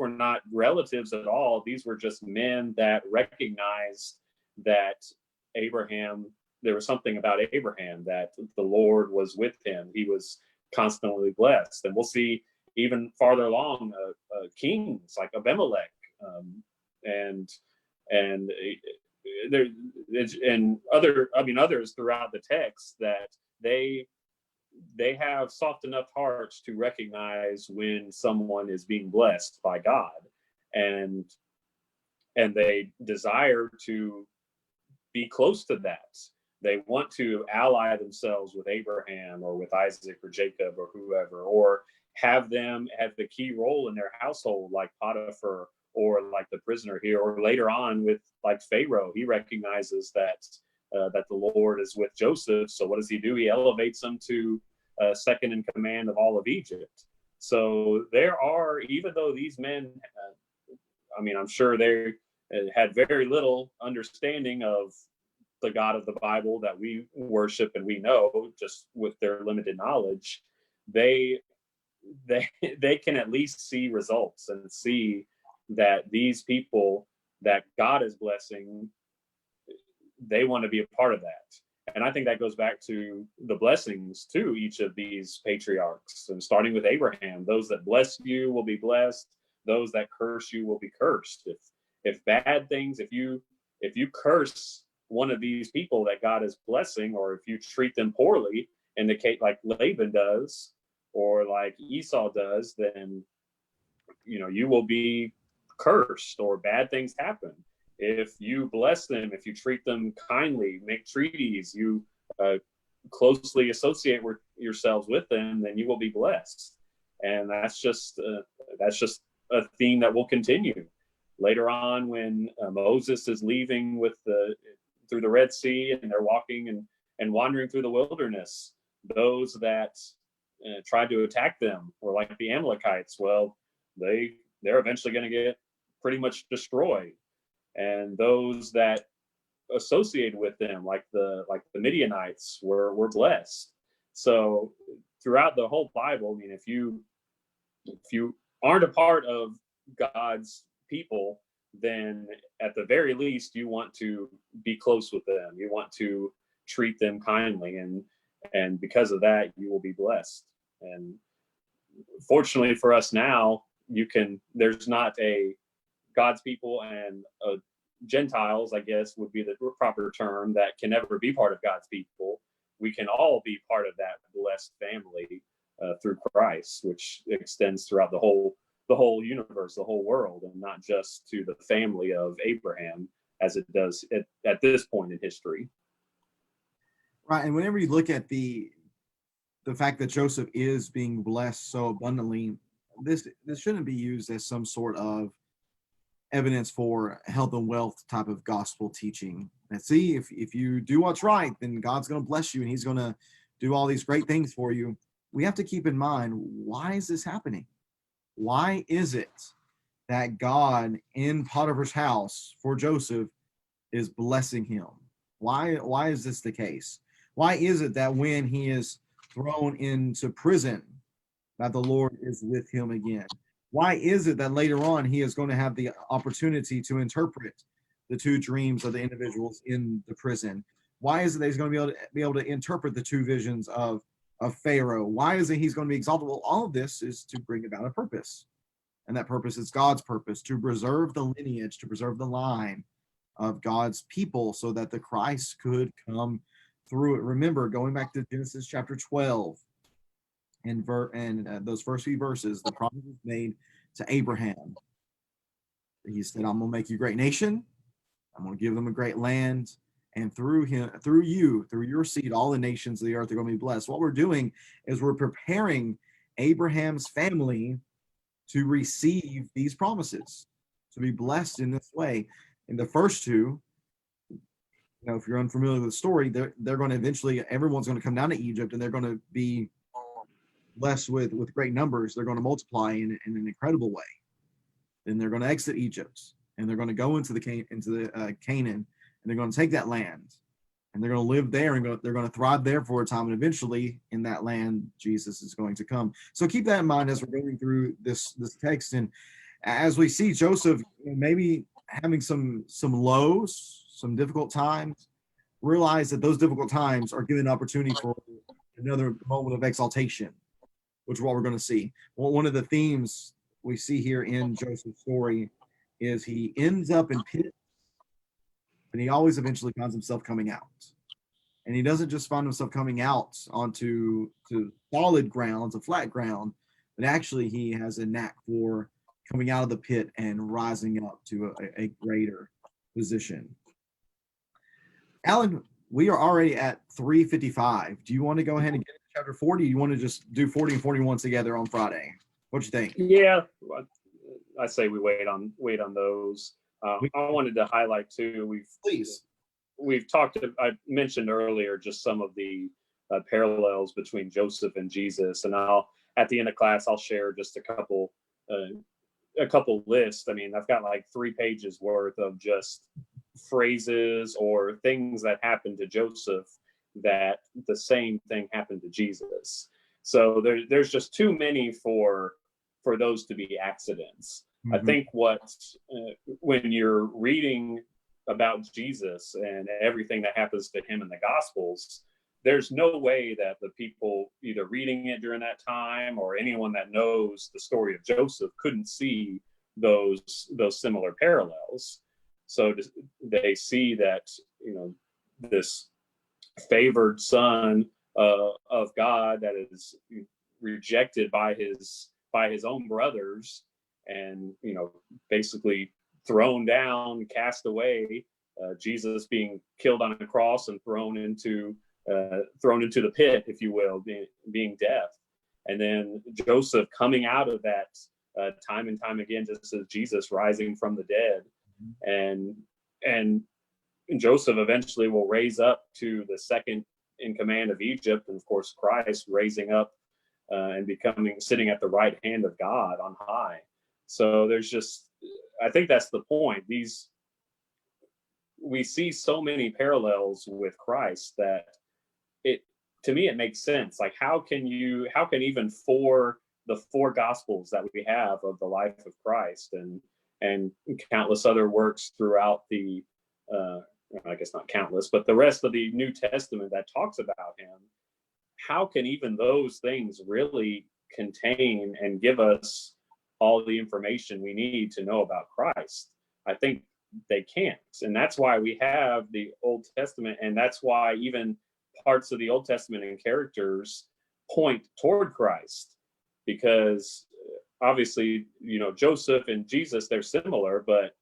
not relatives at all. These were just men that recognized that there was something about Abraham, that the Lord was with him. He was constantly blessed. And we'll see even farther along kings like Abimelech and others throughout the text, that they have soft enough hearts to recognize when someone is being blessed by God, and they desire to be close to that. They want to ally themselves with Abraham or with Isaac or Jacob or whoever, or have them have the key role in their household, like Potiphar, or like the prisoner here, or later on with like Pharaoh. He recognizes that that the Lord is with Joseph. So what does he do? He elevates him to second in command of all of Egypt. So there are, even though these men, I mean, I'm sure they had very little understanding of the God of the Bible that we worship and we know, just with their limited knowledge, they they can at least see results and see that these people that God is blessing, they want to be a part of that. And I think that goes back to the blessings to each of these patriarchs, and starting with Abraham. Those that bless you will be blessed, those that curse you will be cursed. If bad things, if you curse one of these people that God is blessing, or if you treat them poorly, in the case like Laban does or like Esau does, then you will be cursed, or bad things happen. If you bless them, if you treat them kindly, make treaties, you closely associate with yourselves with them, then you will be blessed. And that's just a theme that will continue later on when Moses is leaving through the Red Sea, and they're walking and wandering through the wilderness. Those that tried to attack them were like the Amalekites. Well, they're eventually going to get pretty much destroyed. And those that associated with them, like the Midianites, were blessed. So throughout the whole Bible, I mean, if you aren't a part of God's people, then at the very least you want to be close with them. You want to treat them kindly, and because of that, you will be blessed. And fortunately for us now, there's not a God's people and Gentiles, I guess would be the proper term, that can never be part of God's people. We can all be part of that blessed family through Christ, which extends throughout the whole universe, the whole world, and not just to the family of Abraham as it does at this point in history.
Right. And whenever you look at the fact that Joseph is being blessed so abundantly, this shouldn't be used as some sort of evidence for health and wealth type of gospel teaching. And see, if you do what's right, then God's going to bless you and he's going to do all these great things for you. We have to keep in mind, why is this happening? Why is it that God in Potiphar's house for Joseph is blessing him? Why is this the case? Why is it that when he is thrown into prison, that the Lord is with him again? Why is it that later on he is going to have the opportunity to interpret the two dreams of the individuals in the prison? Why is it that he's going to be able to interpret the two visions of Pharaoh? Why is it he's going to be exalted? Well, all of this is to bring about a purpose. And that purpose is God's purpose, to preserve the lineage, to preserve the line of God's people so that the Christ could come through it. Remember, going back to Genesis chapter 12, and those first few verses, the promise was made to Abraham. He said, I'm going to make you a great nation. I'm going to give them a great land. And through your seed, all the nations of the earth are going to be blessed. What we're doing is we're preparing Abraham's family to receive these promises, to be blessed in this way. In the first two, if you're unfamiliar with the story, they're going to eventually, everyone's going to come down to Egypt, and they're going to be blessed with great numbers. They're going to multiply in an incredible way. Then they're going to exit Egypt, and they're going to go into Canaan, and they're going to take that land, and they're going to live there, and they're going to thrive there for a time, and eventually in that land Jesus is going to come. So keep that in mind as we're going through this text, and as we see Joseph maybe having some lows, some difficult times, realize that those difficult times are giving an opportunity for another moment of exaltation, which is what we're going to see. Well, one of the themes we see here in Joseph's story is he ends up in pits, but he always eventually finds himself coming out. And he doesn't just find himself coming out onto solid ground, to flat ground, but actually he has a knack for coming out of the pit and rising up to a greater position. Alan, we are already at 3:55. Do you want to go ahead and get into chapter 40? Do you want to just do 40 and 41 together on Friday? What you think?
Yeah, I say we wait on those.
We-
I wanted to highlight too.
Please.
We've talked. I mentioned earlier just some of the parallels between Joseph and Jesus, and I'll at the end of class I'll share just a couple lists. I mean, I've got like 3 pages worth of just phrases or things that happened to Joseph that the same thing happened to Jesus. So there's just too many for those to be accidents. I think when you're reading about Jesus and everything that happens to him in the Gospels, there's no way that the people either reading it during that time or anyone that knows the story of Joseph couldn't see those similar parallels. So they see that, this favored son of God that is rejected by his own brothers, and basically thrown down, cast away. Jesus being killed on a cross and thrown into the pit, if you will, being death, and then Joseph coming out of that time and time again, just as Jesus rising from the dead, and Joseph eventually will raise up to the second in command of Egypt, and of course Christ raising up and sitting at the right hand of God on high. So I think that's the point. We see so many parallels with Christ that to me it makes sense. Like how can even the 4 gospels that we have of the life of Christ and countless other works throughout the I guess not countless, but the rest of the New Testament that talks about him, how can even those things really contain and give us all the information we need to know about Christ? I think they can't. And that's why we have the Old Testament, and that's why even parts of the Old Testament and characters point toward Christ, because obviously, Joseph and Jesus, they're similar, but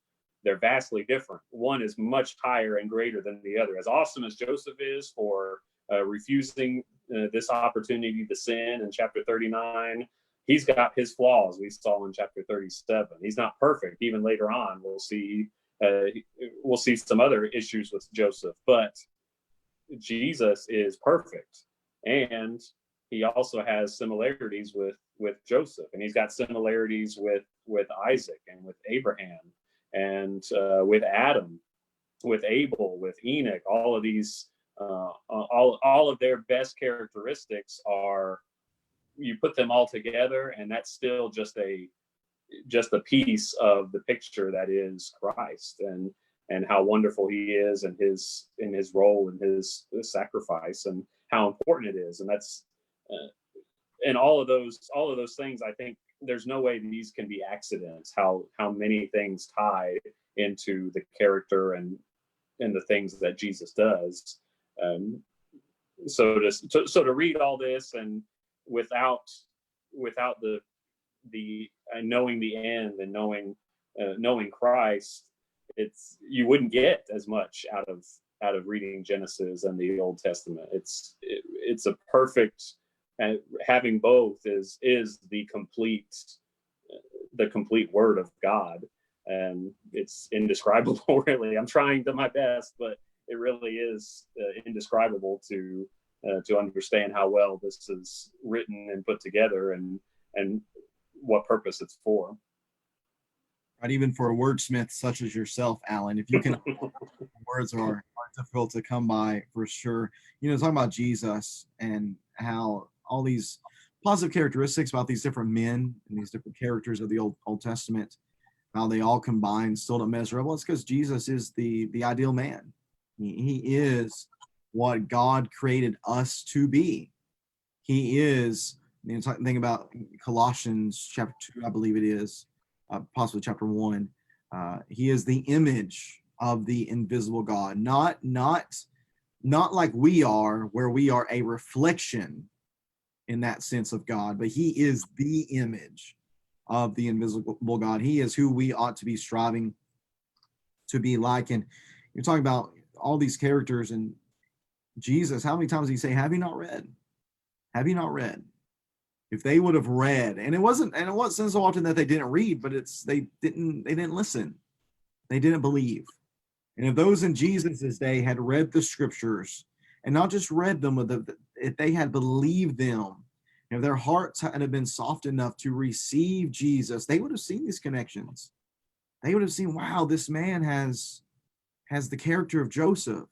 they're vastly different. One is much higher and greater than the other. As awesome as Joseph is for refusing this opportunity to sin in chapter 39, he's got his flaws. We saw in chapter 37. He's not perfect. Even later on, we'll see some other issues with Joseph, but Jesus is perfect, and he also has similarities with Joseph, and he's got similarities with Isaac and with Abraham and with Adam, with Abel, with Enoch. All of these, all of their best characteristics are, you put them all together, and that's still just a piece of the picture that is Christ, and how wonderful he is, and his role and his sacrifice, and how important it is. And that's and all of those things, I think there's no way these can be accidents, how many things tie into the character and the things that Jesus does. So to read all this, and without the knowing the end and knowing Christ, you wouldn't get as much out of reading Genesis and the Old Testament. It's a perfect, having both is the complete word of God, and it's indescribable. Really, I'm trying to my best, but it really is indescribable to understand how well this is written and put together, and what purpose it's for.
Right, even for a wordsmith such as yourself, Alan, if you can, words are difficult to come by for sure. Talking about Jesus and how all these positive characteristics about these different men and these different characters of the Old Testament, how they all combine still to measure up. Well, it's because Jesus is the ideal man. He is what God created us to be. He is, think about Colossians chapter 2, I believe it is, possibly chapter 1. He is the image of the invisible God, not like we are, where we are a reflection in that sense of God, but he is the image of the invisible God. He is who we ought to be striving to be like. And you're talking about all these characters and Jesus, how many times did he say, have you not read? Have you not read? If they would have read, and it wasn't so often that they didn't read, but they didn't listen. They didn't believe. And if those in Jesus's day had read the scriptures and not just read them, but if they had believed them, if their hearts had been soft enough to receive Jesus, they would have seen these connections. They would have seen, wow, this man has the character of Joseph.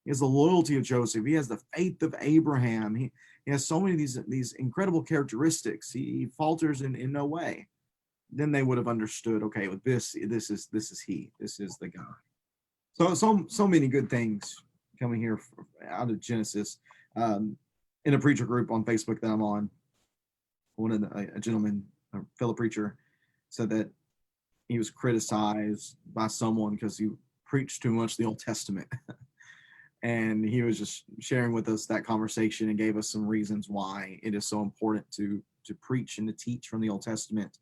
He has the loyalty of Joseph. He has the faith of Abraham. He has so many of these incredible characteristics. He falters in no way. Then they would have understood, okay, with this is he. This is the guy. So many good things coming here out of Genesis. In a preacher group on Facebook that I'm on, a gentleman, a fellow preacher, said that he was criticized by someone because he preached too much the Old Testament. And he was just sharing with us that conversation and gave us some reasons why it is so important to preach and to teach from the Old Testament.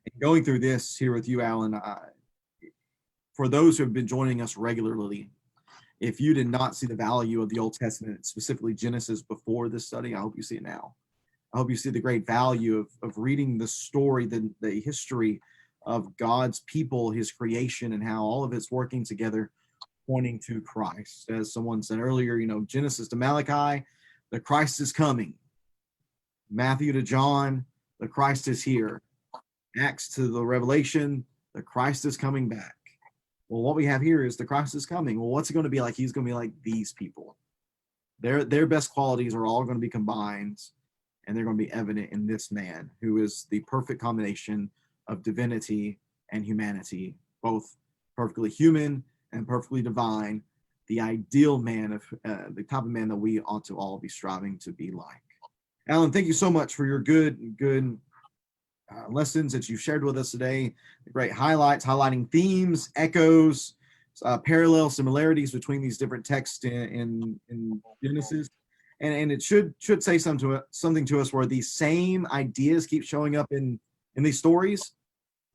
And going through this here with you, Alan, for those who have been joining us regularly, if you did not see the value of the Old Testament, specifically Genesis, before this study, I hope you see it now. I hope you see the great value of reading the story, the history of God's people, his creation, and how all of it's working together, pointing to Christ. As someone said earlier, Genesis to Malachi, the Christ is coming. Matthew to John, the Christ is here. Acts to the Revelation, the Christ is coming back. Well, what we have here is the Christ is coming. Well, what's it going to be like? He's going to be like these people. Their best qualities are all going to be combined, and they're going to be evident in this man, who is the perfect combination of divinity and humanity, both perfectly human and perfectly divine, the ideal man of the type of man that we ought to all be striving to be like. Alan, thank you so much for your good lessons that you've shared with us today. The great highlights, highlighting themes, echoes, parallel similarities between these different texts in Genesis. And it should say something to us where these same ideas keep showing up in these stories.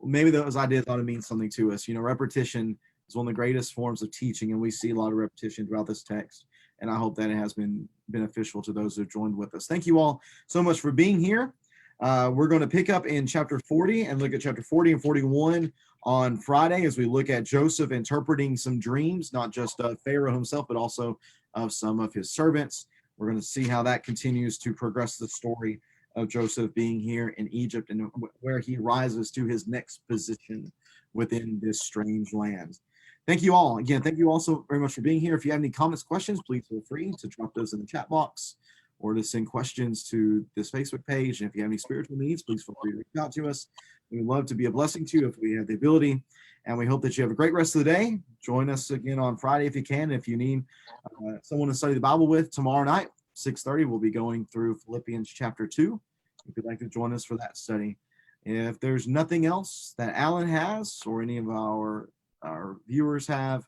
Maybe those ideas ought to mean something to us. Repetition is one of the greatest forms of teaching, and we see a lot of repetition throughout this text. And I hope that it has been beneficial to those who have joined with us. Thank you all so much for being here. We're going to pick up in chapter 40 and look at chapter 40 and 41 on Friday as we look at Joseph interpreting some dreams, not just of Pharaoh himself, but also of some of his servants. We're going to see how that continues to progress the story of Joseph being here in Egypt and where he rises to his next position within this strange land. Thank you all. Again, thank you all so very much for being here. If you have any comments, questions, please feel free to drop those in the chat box or to send questions to this Facebook page. And if you have any spiritual needs, please feel free to reach out to us. We would love to be a blessing to you if we have the ability. And we hope that you have a great rest of the day. Join us again on Friday if you can. If you need someone to study the Bible with, tomorrow night, 6:30, we'll be going through Philippians chapter 2. If you'd like to join us for that study. If there's nothing else that Alan has or any of our viewers have,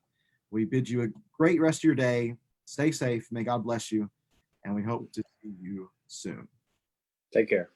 we bid you a great rest of your day. Stay safe. May God bless you. And we hope to see you soon.
Take care.